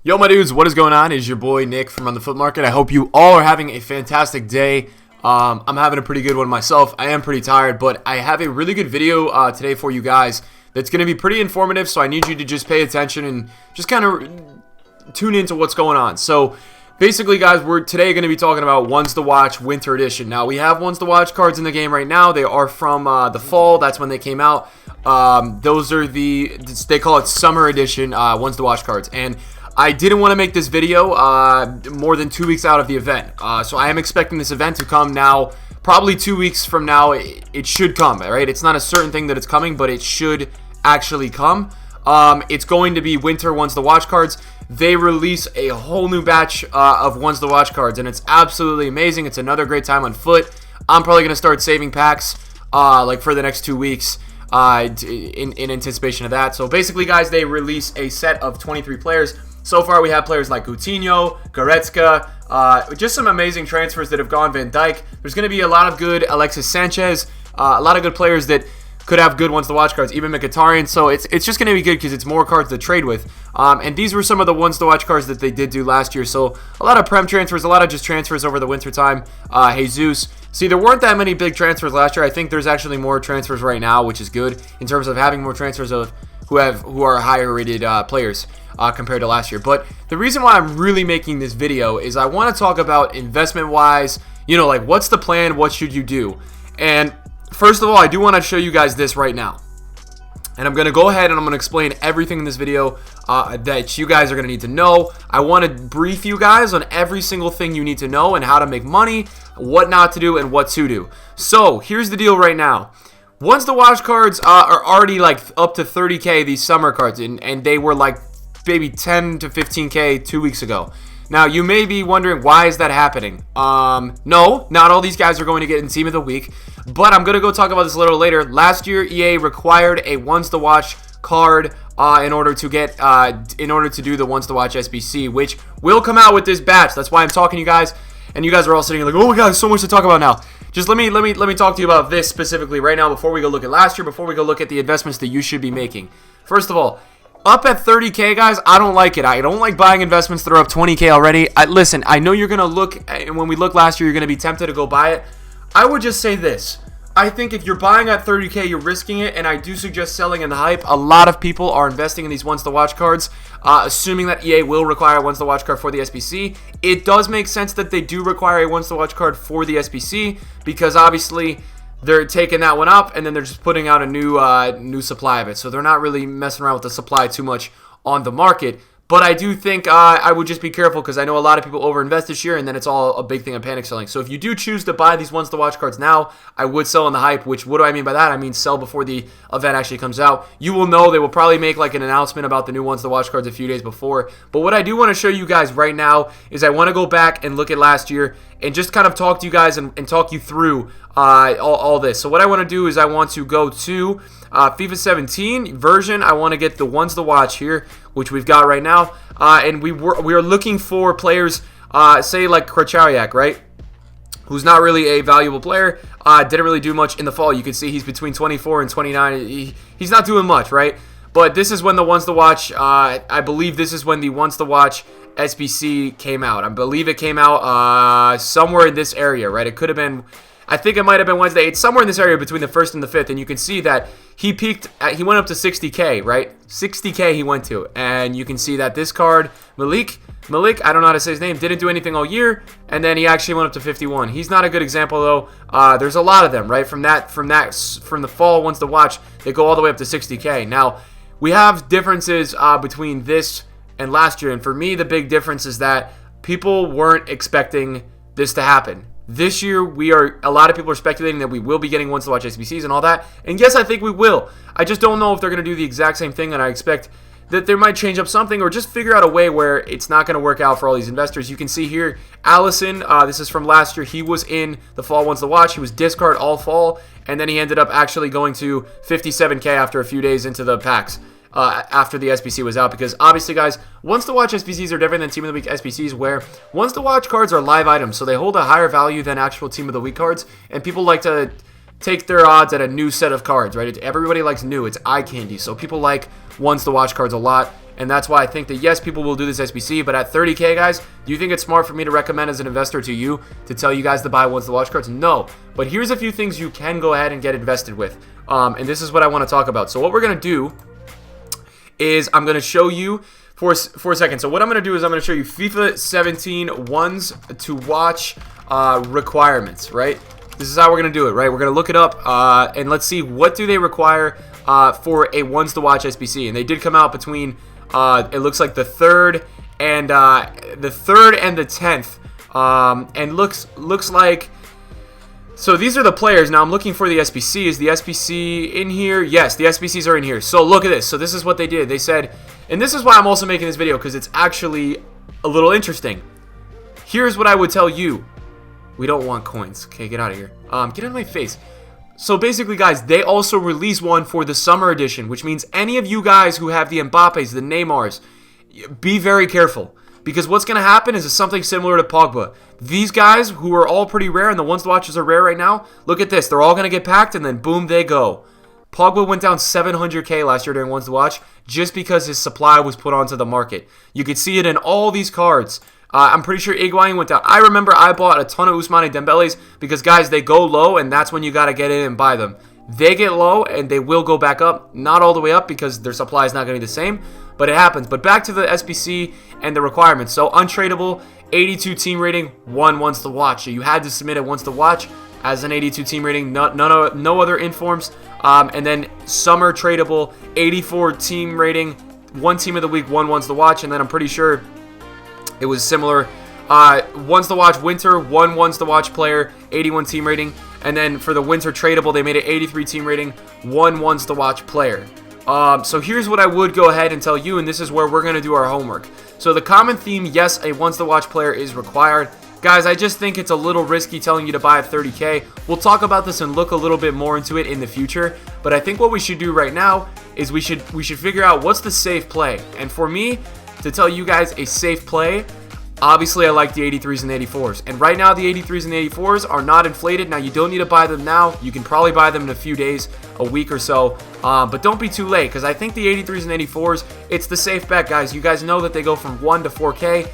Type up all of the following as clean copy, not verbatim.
Yo, my dudes, what is going on? It's your boy Nick from On the Foot Market. I hope you all are having a fantastic day. I'm having a pretty good one myself. I am pretty tired, but I have a really good video today for you guys that's going to be pretty informative, so I need you to just pay attention and just kind of tune into what's going on. So basically, guys, we're today going to be talking about Ones to Watch Winter Edition. Now, we have Ones to Watch cards in the game right now. They are from the fall. That's when they came out. Those are they call it Summer Edition Ones to Watch cards. And I didn't want to make this video more than 2 weeks out of the event. So I am expecting this event to come now, probably 2 weeks from now. It should come, right? It's not a certain thing that it's coming, but it should actually come. It's going to be Winter Ones to Watch cards. They release a whole new batch of Ones to Watch cards, and it's absolutely amazing. It's another great time on foot. I'm probably going to start saving packs like for the next 2 weeks. In anticipation of that. So basically, guys, they release a set of 23 players. So far, we have players like Coutinho, Goretzka, just some amazing transfers that have gone. Van Dijk. There's going to be a lot of good Alexis Sanchez, a lot of good players that could have good Ones to Watch cards, even Mkhitaryan. So it's just going to be good because it's more cards to trade with. And these were some of the Ones to Watch cards that they did do last year. So a lot of Prem transfers, a lot of just transfers over the winter time. Jesus. See, there weren't that many big transfers last year. I think there's actually more transfers right now, which is good in terms of having more transfers of who are higher rated players compared to last year. But the reason why I'm really making this video is I want to talk about investment wise, like what's the plan, what should you do? And first of all, I do want to show you guys this right now. And I'm going to go ahead and I'm going to explain everything in this video that you guys are going to need to know. I want to brief you guys on every single thing you need to know and how to make money, what not to do, and what to do. So here's the deal right now. Ones to Watch cards are already like up to 30K, these summer cards, and they were like maybe 10 to 15K 2 weeks ago. Now, you may be wondering, why is that happening? No, not all these guys are going to get in Team of the Week, but I'm going to go talk about this a little later. Last year, EA required a Ones to Watch card in order to do the Ones to Watch SBC, which will come out with this batch. That's why I'm talking to you guys, and you guys are all sitting here like, oh my god, there's so much to talk about now. Just let me talk to you about this specifically right now before we go look at last year, before we go look at the investments that you should be making. First of all, up at 30K, guys, I don't like it. I don't like buying investments that are up 20K already. Listen, I know you're going to look, and when we looked last year, you're going to be tempted to go buy it. I would just say this. I think if you're buying at 30K, you're risking it, and I do suggest selling in the hype. A lot of people are investing in these Ones to Watch cards, assuming that EA will require a Ones to Watch card for the SBC. It does make sense that they do require a Ones to Watch card for the SBC, because obviously they're taking that one up, and then they're just putting out a new supply of it. So they're not really messing around with the supply too much on the market. But I do think I would just be careful, because I know a lot of people overinvest this year, and then it's all a big thing of panic selling. So if you do choose to buy these Ones to Watch cards now, I would sell in the hype, which, what do I mean by that? I mean sell before the event actually comes out. You will know they will probably make like an announcement about the new Ones to Watch cards a few days before. But what I do want to show you guys right now is I want to go back and look at last year and just kind of talk to you guys and talk you through all this. So what I want to do is I want to go to FIFA 17 version. I want to get the Ones to Watch here, which we've got right now. And we are looking for players, say like Krachariak, right? Who's not really a valuable player. Didn't really do much in the fall. You can see he's between 24 and 29. He's not doing much, right? But this is when the Ones to Watch, I believe this is when the Ones to Watch SBC came out. I believe it came out somewhere in this area, right? It could have been, I think it might have been Wednesday. It's somewhere in this area between the 1st and the 5th, and you can see that he peaked, he went up to 60K, right? 60K he went to, and you can see that this card, Malik, I don't know how to say his name, didn't do anything all year, and then he actually went up to 51. He's not a good example, though. There's a lot of them, right? From the fall Ones to Watch, they go all the way up to 60K. Now, we have differences between this and last year, and for me, the big difference is that people weren't expecting this to happen. This year, a lot of people are speculating that we will be getting Ones to Watch SBCs and all that. And yes, I think we will. I just don't know if they're going to do the exact same thing, and I expect that they might change up something or just figure out a way where it's not going to work out for all these investors. You can see here, Allison, this is from last year. He was in the fall Ones to Watch. He was discard all fall, and then he ended up actually going to 57K after a few days into the packs. After the SBC was out, because obviously, guys, Ones to Watch SBCs are different than Team of the Week SBCs, where Ones to Watch cards are live items, so they hold a higher value than actual Team of the Week cards, and people like to take their odds at a new set of cards, right? Everybody likes new. It's eye candy, so people like Ones to Watch cards a lot. and that's why I think that, yes, people will do this SBC, but at 30K, guys, do you think it's smart for me to recommend as an investor to you to tell you guys to buy once the watch cards? No, but here's a few things you can go ahead and get invested with, and this is what I want to talk about. So what we're going to do is I'm going to show you for a second. So what I'm going to do is I'm going to show you FIFA 17 ones to watch requirements, right? This is how we're going to do it, right? We're going to look it up, and let's see what do they require for a ones to watch SBC. And they did come out between, it looks like the 3rd and the 10th, and looks like. So these are the players. Now I'm looking for the SBC. Is the SBC in here? Yes, the SBCs are in here. So look at this. So this is what they did. They said, and this is why I'm also making this video, because it's actually a little interesting. Here's what I would tell you. We don't want coins. Okay, get out of here. Get out of my face. So basically, guys, they also released one for the summer edition, which means any of you guys who have the Mbappes, the Neymars, be very careful. Because what's going to happen is something similar to Pogba. These guys, who are all pretty rare, and the ones to watches are rare right now, look at this. They're all going to get packed, and then boom, they go. Pogba went down 700K last year during ones to watch just because his supply was put onto the market. You could see it in all these cards. I'm pretty sure Higuain went down. I remember I bought a ton of Ousmane Dembele's because, guys, they go low, and that's when you got to get in and buy them. They get low, and they will go back up. Not all the way up because their supply is not going to be the same, but it happens. But back to the SBC and the requirements. So untradeable, 82 team rating, one wants to watch. So you had to submit it once to watch as an 82 team rating, no other informs. And then summer tradable, 84 team rating, one team of the week, one wants to watch. And then I'm pretty sure it was similar. Ones to watch winter, one wants to watch player, 81 team rating. And then for the winter tradable, they made it 83 team rating, one wants to watch player. So here's what I would go ahead and tell you, and this is where we're going to do our homework. So the common theme, yes, a wants to watch player is required. Guys, I just think it's a little risky telling you to buy at 30K. We'll talk about this and look a little bit more into it in the future. But I think what we should do right now is we should figure out what's the safe play. And for me, to tell you guys a safe play, obviously I like the 83s and 84s. And right now the 83s and 84s are not inflated. Now you don't need to buy them now. You can probably buy them in a few days, a week or so. But don't be too late, because I think the 83s and 84s, it's the safe bet, guys. You guys know that they go from 1 to 4K.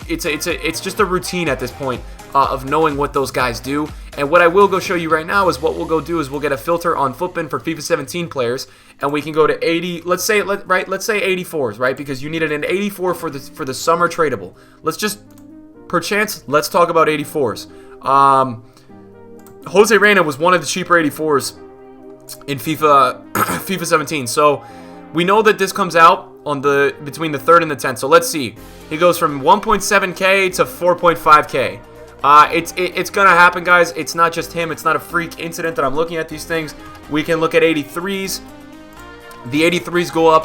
It's just a routine at this point of knowing what those guys do. And what I will go show you right now is what we'll go do is we'll get a filter on FUTBIN for FIFA 17 players, and we can go to 80. Let's say 84s, right? Because you needed an 84 for the summer tradable. Let's just, perchance, let's talk about 84s. Jose Reyna was one of the cheaper 84s in FIFA 17. So we know that this comes out on between the 3rd and the 10th. So let's see. He goes from 1.7K to 4.5K. It's gonna happen, guys. It's not just him. It's not a freak incident that I'm looking at these things. We can look at 83s. The 83s go up.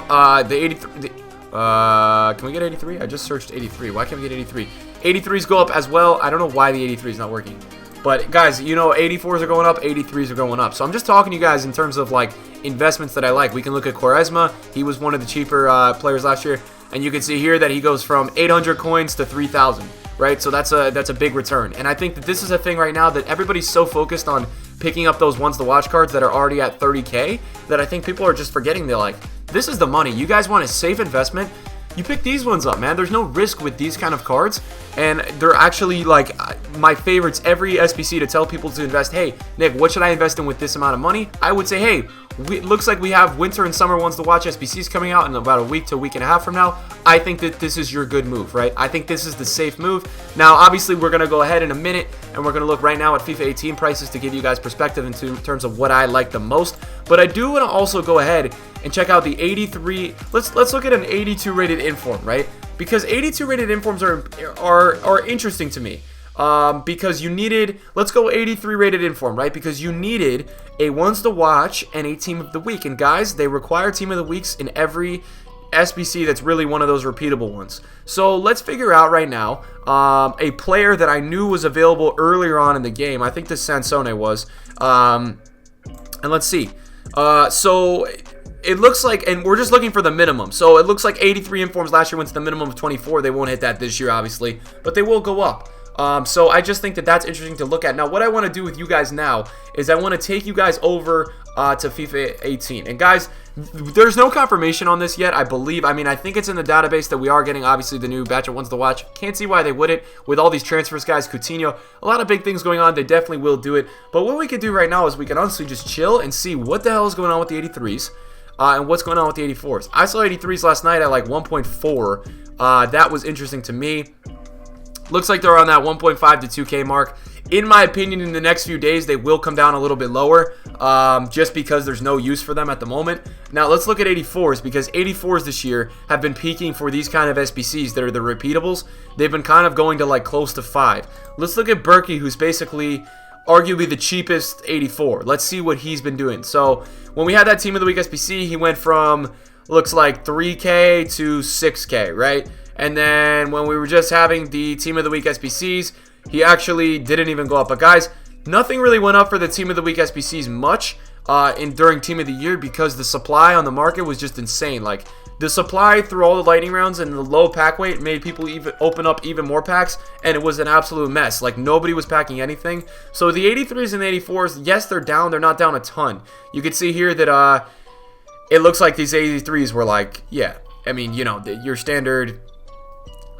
Can we get 83? I just searched 83. Why can't we get 83? 83s go up as well. I don't know why the 83 is not working. But guys, you know, 84s are going up, 83s are going up. So I'm just talking to you guys in terms of like investments that I like. We can look at Quaresma. He was one of the cheaper players last year, and you can see here that he goes from 800 coins to 3,000. Right, so that's a big return. And I think that this is a thing right now that everybody's so focused on picking up those ones to watch cards that are already at 30K that I think people are just forgetting. They're like, this is the money. You guys want a safe investment? You pick these ones up, man. There's no risk with these kind of cards, and they're actually like my favorites every SBC to tell people to invest. Hey, Nick, what should I invest in with this amount of money? I would say, hey, it looks like we have winter and summer ones to watch SBCs coming out in about a week to a week and a half from now. I think that this is your good move, right? I think this is the safe move. Now, obviously, we're going to go ahead in a minute, and we're going to look right now at FIFA 18 prices to give you guys perspective in terms of what I like the most. But I do want to also go ahead and check out the 83. Let's look at an 82 rated inform, right? Because 82 rated informs are interesting to me. Because you needed, let's go 83 rated inform, right? Because you needed a ones to watch and a team of the week. And guys, they require team of the weeks in every SBC that's really one of those repeatable ones. So let's figure out right now a player that I knew was available earlier on in the game. I think this Sansone was. And let's see. So it looks like, and we're just looking for the minimum. So it looks like 83 informs last year went to the minimum of 24. They won't hit that this year, obviously, but they will go up. So I just think that that's interesting to look at. Now, what I want to do with you guys now is I want to take you guys over to FIFA 18. And guys, there's no confirmation on this yet, I believe. I mean, I think it's in the database that we are getting, obviously, the new batch of ones to watch. Can't see why they wouldn't. With all these transfers, guys, Coutinho, a lot of big things going on. They definitely will do it. But what we could do right now is we can honestly just chill and see what the hell is going on with the 83s. And what's going on with the 84s. I saw 83s last night at like 1.4. That was interesting to me. Looks like they're on that 1.5 to 2K mark. In my opinion, in the next few days, they will come down a little bit lower just because there's no use for them at the moment. Now, let's look at 84s because 84s this year have been peaking for these kind of SBCs that are the repeatables. They've been kind of going to like close to 5. Let's look at Berkey, who's basically arguably the cheapest 84. Let's see what he's been doing. So when we had that Team of the Week SBC, he went from, looks like 3K to 6K, right? And then when we were just having the Team of the Week SBCs, he actually didn't even go up. But guys, nothing really went up for the Team of the Week SBCs much during Team of the Year because the supply on the market was just insane. Like, the supply through all the lightning rounds and the low pack weight made people even open up even more packs, and it was an absolute mess. Like, nobody was packing anything. So the 83s and the 84s, yes, they're down. They're not down a ton. You can see here that it looks like these 83s were like, yeah, I mean, you know, your standard,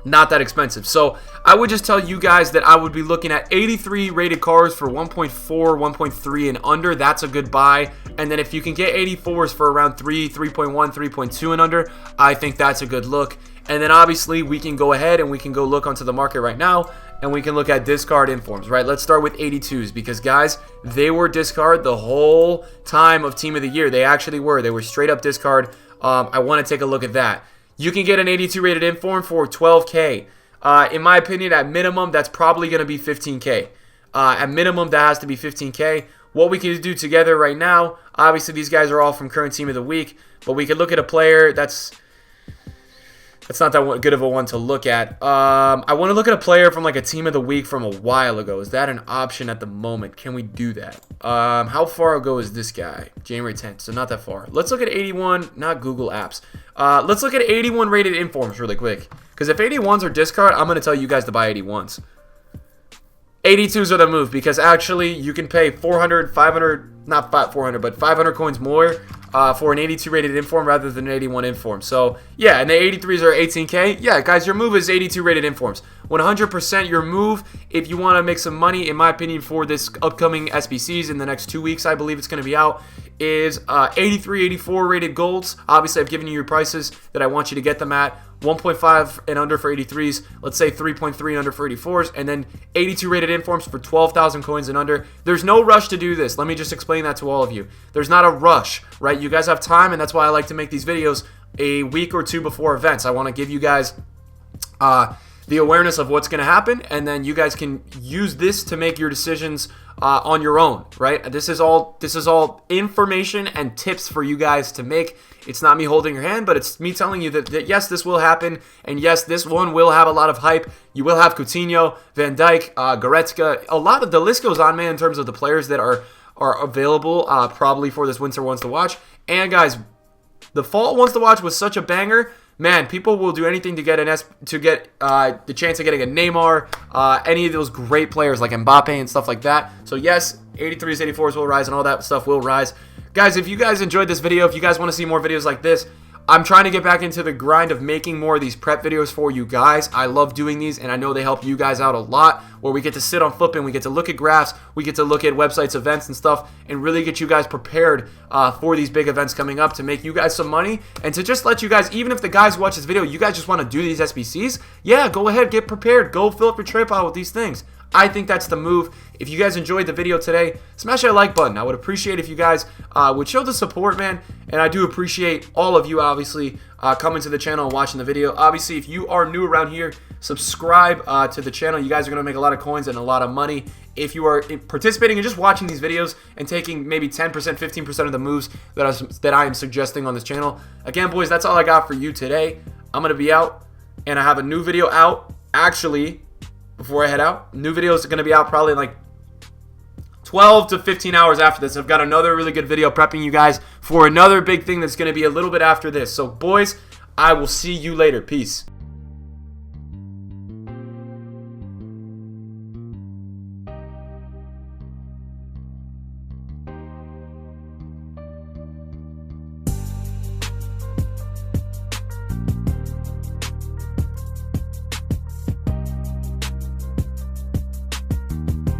not that expensive. So I would just tell you guys that I would be looking at 83 rated cars for 1.4, 1.3 and under. That's a good buy. And then if you can get 84s for around 3, 3.1, 3.2 and under, I think that's a good look. And then obviously we can go ahead and we can go look onto the market right now and we can look at discard informs, right? Let's start with 82s because guys, they were discard the whole time of Team of the Year. They actually were. They were straight up discard. I want to take a look at that. You can get an 82 rated inform for 12K. In my opinion, at minimum, that's probably going to be 15K. At minimum, that has to be 15K. What we can do together right now, obviously these guys are all from current Team of the Week, but we could look at a player that's not that good of a one to look at. I want to look at a player from like a Team of the Week from a while ago. Is that an option at the moment? Can we do that? How far ago is this guy? January 10th, so not that far. Let's look at 81, not Google Apps. Let's look at 81 rated informs really quick. Because if 81s are discard, I'm going to tell you guys to buy 81s. 82s are the move because actually you can pay 400, 500, not 400, but 500 coins more for an 82 rated inform rather than an 81 inform. So yeah, and the 83s are 18K. Yeah, guys, your move is 82 rated informs. 100% your move if you want to make some money, in my opinion, for this upcoming SBCs in the next 2 weeks. I believe it's going to be out. Is 83, 84 rated golds. Obviously, I've given you your prices that I want you to get them at. 1.5 and under for 83s. Let's say 3.3 and under for 84s. And then 82 rated informs for 12,000 coins and under. There's no rush to do this. Let me just explain that to all of you. There's not a rush, right? You guys have time, and that's why I like to make these videos a week or two before events. I want to give you guys the awareness of what's going to happen, and then you guys can use this to make your decisions on your own, right? This is all information and tips for you guys to make. It's not me holding your hand, but it's me telling you that yes, this will happen, and yes, this one will have a lot of hype. You will have Coutinho, Van Dijk, Goretzka. A lot of the list goes on, man, in terms of the players that are available probably for this winter ones to watch. And guys, the fall ones to watch was such a banger. Man, people will do anything to get the chance of getting a Neymar, any of those great players like Mbappe and stuff like that. So yes, 83s, 84s will rise, and all that stuff will rise. Guys, if you guys enjoyed this video, if you guys want to see more videos like this, I'm trying to get back into the grind of making more of these prep videos for you guys. I love doing these, and I know they help you guys out a lot, where we get to sit on FUTBIN, we get to look at graphs, we get to look at websites, events, and stuff, and really get you guys prepared for these big events coming up to make you guys some money, and to just let you guys, even if the guys watch this video, you guys just want to do these SBCs, yeah, go ahead, get prepared, go fill up your trade pile with these things. I think that's the move. If you guys enjoyed the video today, smash that like button. I would appreciate if you guys would show the support, man. And I do appreciate all of you, obviously, coming to the channel and watching the video. Obviously, if you are new around here, subscribe to the channel. You guys are going to make a lot of coins and a lot of money if you are participating and just watching these videos and taking maybe 10%, 15% of the moves that I am suggesting on this channel. Again, boys, that's all I got for you today. I'm going to be out, and I have a new video out, actually. Before I head out, new videos are going to be out probably in like 12 to 15 hours after this. I've got another really good video prepping you guys for another big thing that's going to be a little bit after this. So, boys, I will see you later. Peace.